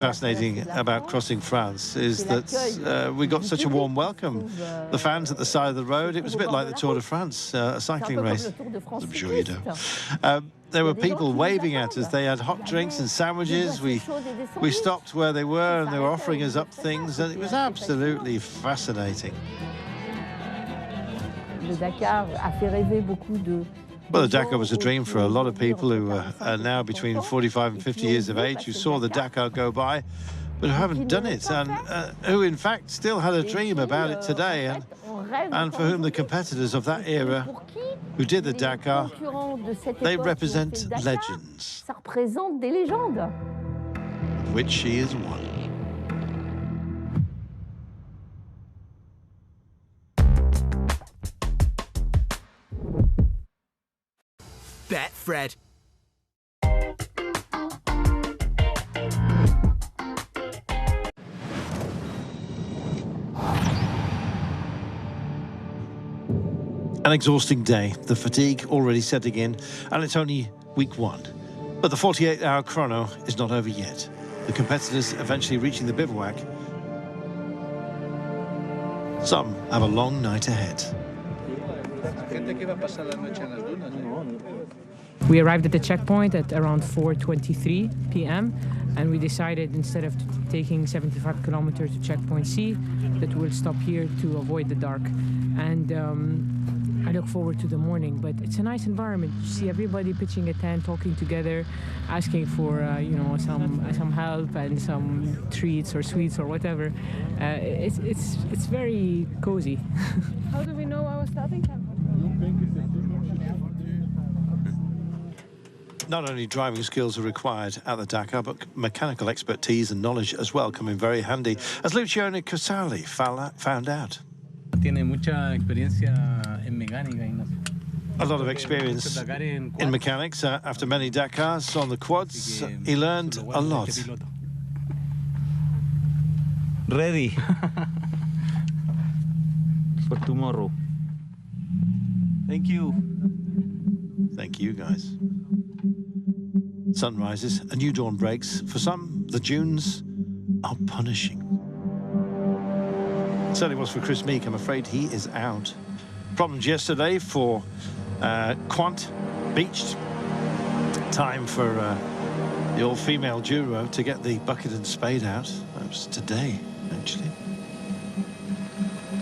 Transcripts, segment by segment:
Fascinating about crossing France is that we got such a warm welcome. The fans at the side of the road, it was a bit like the Tour de France, a cycling race. I'm sure you know. There were people waving at us. They had hot drinks and sandwiches. We stopped where they were and they were offering us up things, and it was absolutely fascinating. Well, the Dakar was a dream for a lot of people who are now between 45 and 50 years of age, who saw the Dakar go by, but who haven't done it, and who, in fact, still had a dream about it today, and for whom the competitors of that era who did the Dakar, they represent legends, of which she is one. Betfred. An exhausting day, the fatigue already setting in, and it's only week one. But the 48-hour chrono is not over yet. The competitors eventually reaching the bivouac. Some have a long night ahead. We arrived at the checkpoint at around 4:23 p.m. and we decided, instead of taking 75 kilometers to checkpoint C, that we'll stop here to avoid the dark. And I look forward to the morning, but it's a nice environment. You see everybody pitching a tent, talking together, asking for you know, some help and some treats or sweets or whatever. It's very cozy. How do we know our starting time? Not only driving skills are required at the Dakar, but mechanical expertise and knowledge as well come in very handy, as Luciano Casali found out. A lot of experience in mechanics. After many Dakars on the quads, he learned a lot. Ready for tomorrow. Thank you. Thank you, guys. Sun rises, a new dawn breaks. For some, the dunes are punishing. Certainly was for Chris Meek. I'm afraid he is out. Problems yesterday for Quant, beached. Time for the all-female duo to get the bucket and spade out. That was today, actually.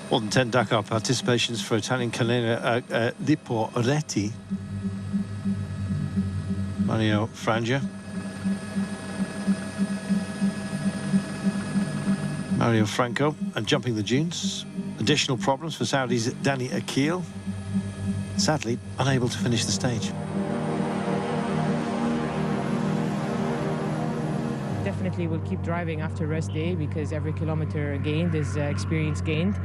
More than 10 Dakar participations for Italian Canela Liporetti. Mario Frangia. Mario Franco, and jumping the dunes. Additional problems for Saudi's Danny Akil. Sadly, unable to finish the stage. Definitely we'll keep driving after rest day, because every kilometer gained is experience gained.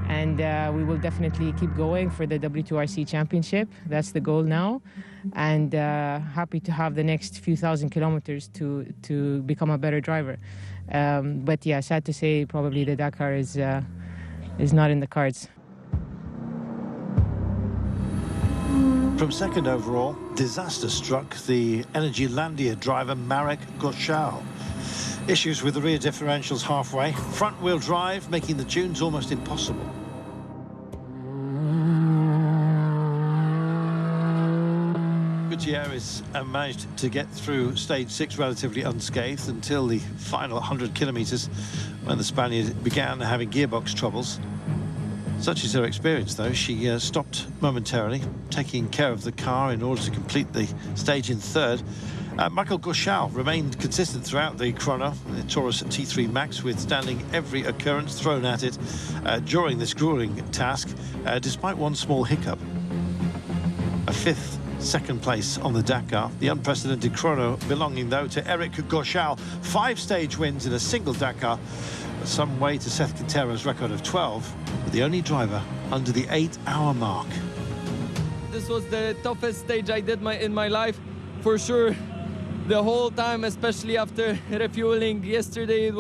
And we will definitely keep going for the W2RC Championship. That's the goal now. And happy to have the next few thousand kilometers to become a better driver. But yeah, sad to say, probably the Dakar is not in the cards. From second overall, disaster struck the Energylandia driver Marek Goshal. Issues with the rear differentials halfway, front-wheel drive making the dunes almost impossible. Gutierrez managed to get through stage 6 relatively unscathed until the final 100 kilometers, when the Spaniard began having gearbox troubles. Such is her experience, though. She stopped momentarily, taking care of the car in order to complete the stage in third. Michael Goshal remained consistent throughout the chrono, the Taurus T3 Max withstanding every occurrence thrown at it during this grueling task, despite one small hiccup. A fifth second place on the Dakar, the unprecedented chrono belonging, though, to Eric Goshal. 5 stage wins in a single Dakar, but some way to Seth Quintero's record of 12, but the only driver under the 8-hour mark. This was the toughest stage I did in my life, for sure. The whole time, especially after refueling yesterday,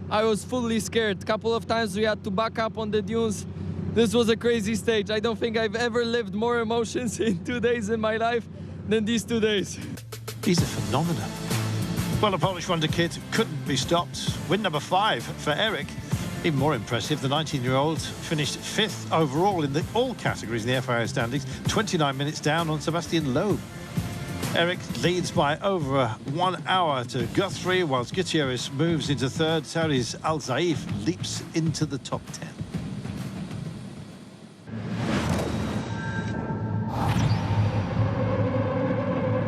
I was fully scared. A couple of times we had to back up on the dunes. This was a crazy stage. I don't think I've ever lived more emotions in 2 days in my life than these 2 days. These are phenomenal. Well, the Polish wonder kid couldn't be stopped. Win number 5 for Eric. Even more impressive, the 19-year-old finished 5th overall in all categories in the FIA standings, 29 minutes down on Sebastian Loeb. Eric leads by over 1 hour to Guthrie, whilst Gutierrez moves into 3rd. Saudi's Al Zaif leaps into the top 10.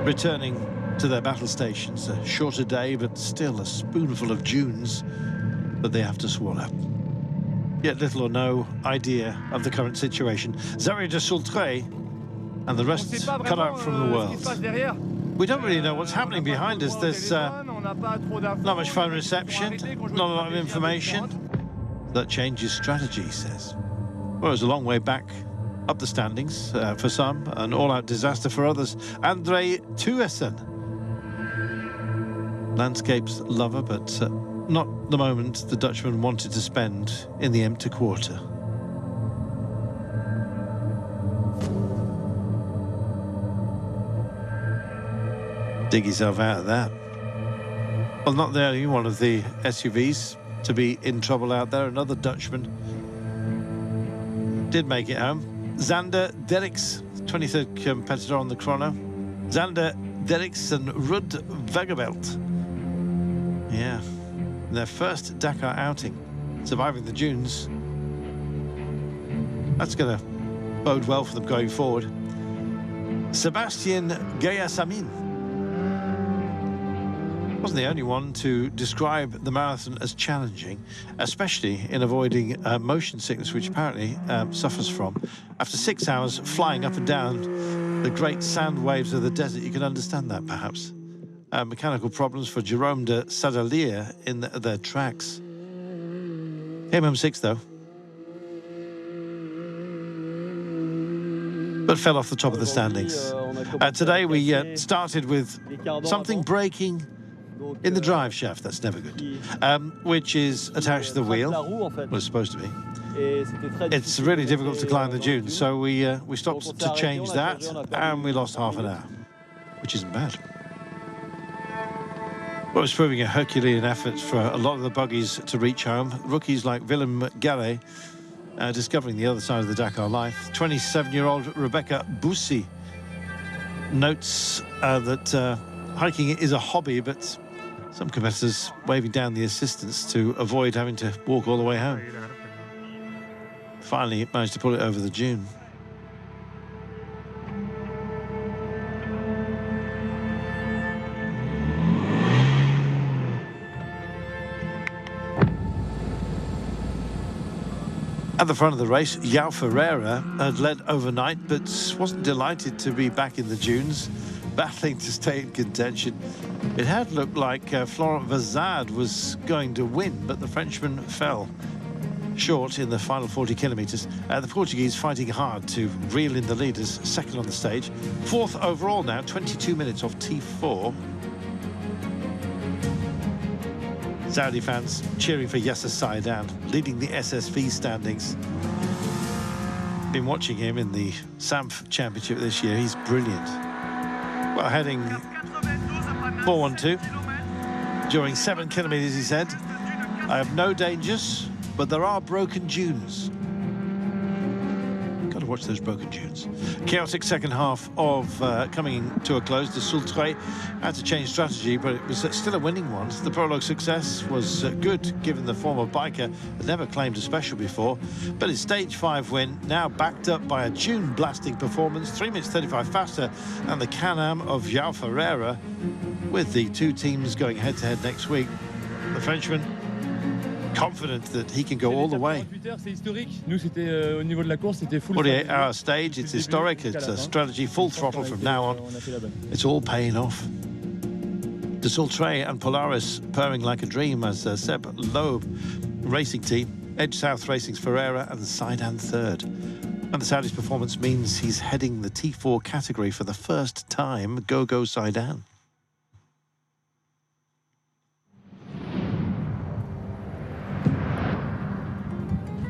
Returning to their battle stations, a shorter day, but still a spoonful of dunes that they have to swallow. Yet little or no idea of the current situation. Xavier de Sultre and the rest cut out from the world. We don't really know what's happening behind us. There's not much phone reception, not a lot of information. That changes strategy, he says. Well, it's a long way back up the standings for some, an all-out disaster for others. André Tuesen, landscapes lover, but not the moment the Dutchman wanted to spend in the empty quarter. Dig yourself out of that. Well, not the only one of the SUVs to be in trouble out there. Another Dutchman did make it home. Zander Derricks, 23rd competitor on the chrono. Zander Derricks and Rud Vagabelt. Yeah, in their first Dakar outing, surviving the dunes. That's going to bode well for them going forward. Sebastian Gayasamin wasn't the only one to describe the marathon as challenging, especially in avoiding motion sickness, which apparently suffers from. After 6 hours flying up and down the great sand waves of the desert, you can understand that, perhaps. Mechanical problems for Jerome de Sadalier in their tracks. Came home 6th, though. But fell off the top of the standings. Today we started with something breaking in the drive shaft. That's never good. Which is attached to the wheel. Well, it's supposed to be. It's really difficult to climb the dunes, so we stopped to change that, and we lost half an hour, which isn't bad. Well, it's proving a Herculean effort for a lot of the buggies to reach home. Rookies like Willem Garret discovering the other side of the Dakar life. 27-year-old Rebecca Bussi notes that hiking is a hobby, but some competitors waving down the assistants to avoid having to walk all the way home. Finally, managed to pull it over the dune. At the front of the race, João Ferreira had led overnight, but wasn't delighted to be back in the dunes, battling to stay in contention. It had looked like Florent Vazade was going to win, but the Frenchman fell short in the final 40 kilometres. The Portuguese fighting hard to reel in the leaders, second on the stage. 4th overall now, 22 minutes off T4. Saudi fans cheering for Yasser Saidan, leading the SSV standings. Been watching him in the SAMF Championship this year. He's brilliant. Well, heading 412 during 7 kilometres, he said. I have no dangers, but there are broken dunes. Got to watch those broken dunes. Chaotic second half of coming to a close. De Sultre had to change strategy, but it was still a winning one. The prologue success was good, given the former biker had never claimed a special before. But his stage 5 win, now backed up by a dune-blasting performance, 3 minutes 35 faster than the Can-Am of João Ferreira, with the two teams going head-to-head next week. The Frenchman confident that he can go all the way. 48-hour stage, it's historic, it's a strategy full throttle from now on. It's all paying off. De Sultre and Polaris purring like a dream as Seb Loeb Racing Team, Edge South Racing's Ferreira and Saidan 3rd. And the Saudi's performance means he's heading the T4 category for the first time. Go Saidan.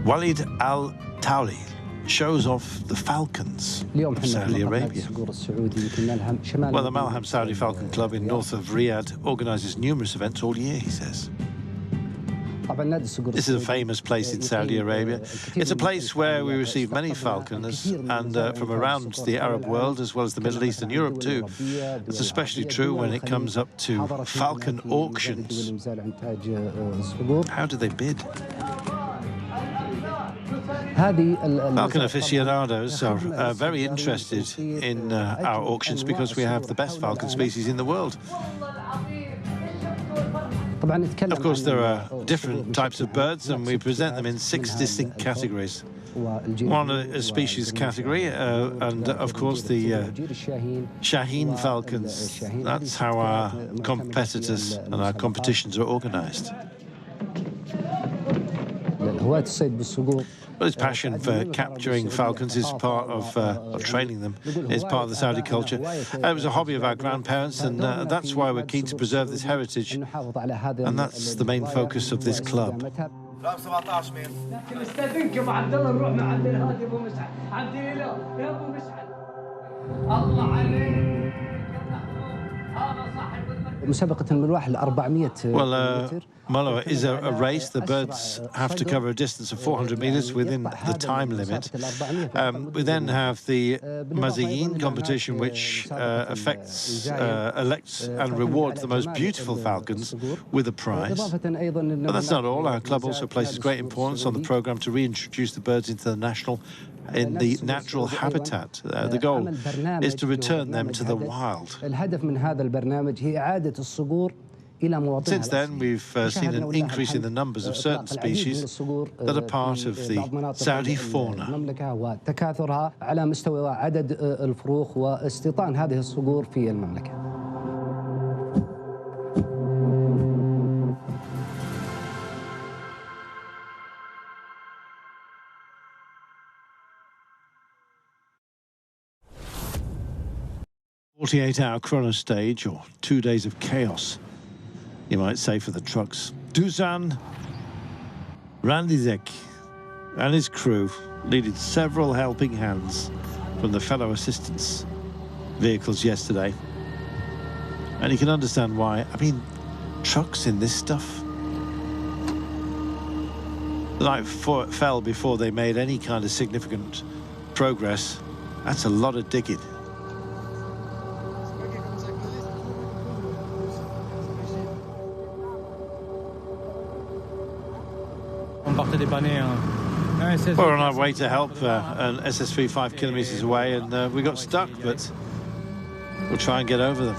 Walid Al-Tauli shows off the falcons of Saudi Arabia. Well, the Malham Saudi Falcon Club in north of Riyadh organises numerous events all year, he says. This is a famous place in Saudi Arabia. It's a place where we receive many falconers, and from around the Arab world, as well as the Middle East and Europe too. It's especially true when it comes up to falcon auctions. How do they bid? Falcon aficionados are very interested in our auctions because we have the best falcon species in the world. Of course, there are different types of birds, and we present them in 6 distinct categories. One a species category, and of course the Shaheen falcons. That's how our competitors and our competitions are organised. But his passion for capturing falcons is part of training them. It's part of the Saudi culture. It was a hobby of our grandparents, and that's why we're keen to preserve this heritage. And that's the main focus of this club. Well, Maloa is a race. The birds have to cover a distance of 400 meters within the time limit. We then have the Mazayin competition, which elects and rewards the most beautiful falcons with a prize. But that's not all. Our club also places great importance on the program to reintroduce the birds into the natural habitat. The goal is to return them to the wild. Since then, we've seen an increase in the numbers of certain species that are part of the Saudi fauna. A 48-hour chrono stage, or 2 days of chaos, you might say, for the trucks. Dusan Randizek and his crew needed several helping hands from the fellow assistance vehicles yesterday. And you can understand why. I mean, trucks in this stuff. The night fell before they made any kind of significant progress. That's a lot of digging. We're on our way to help an SS3 5 kilometers away, and we got stuck, but we'll try and get over them.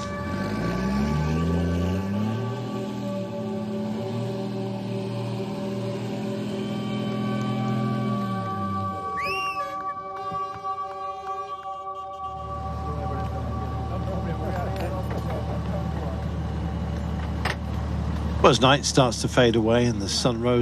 Well, as night starts to fade away and the sun rose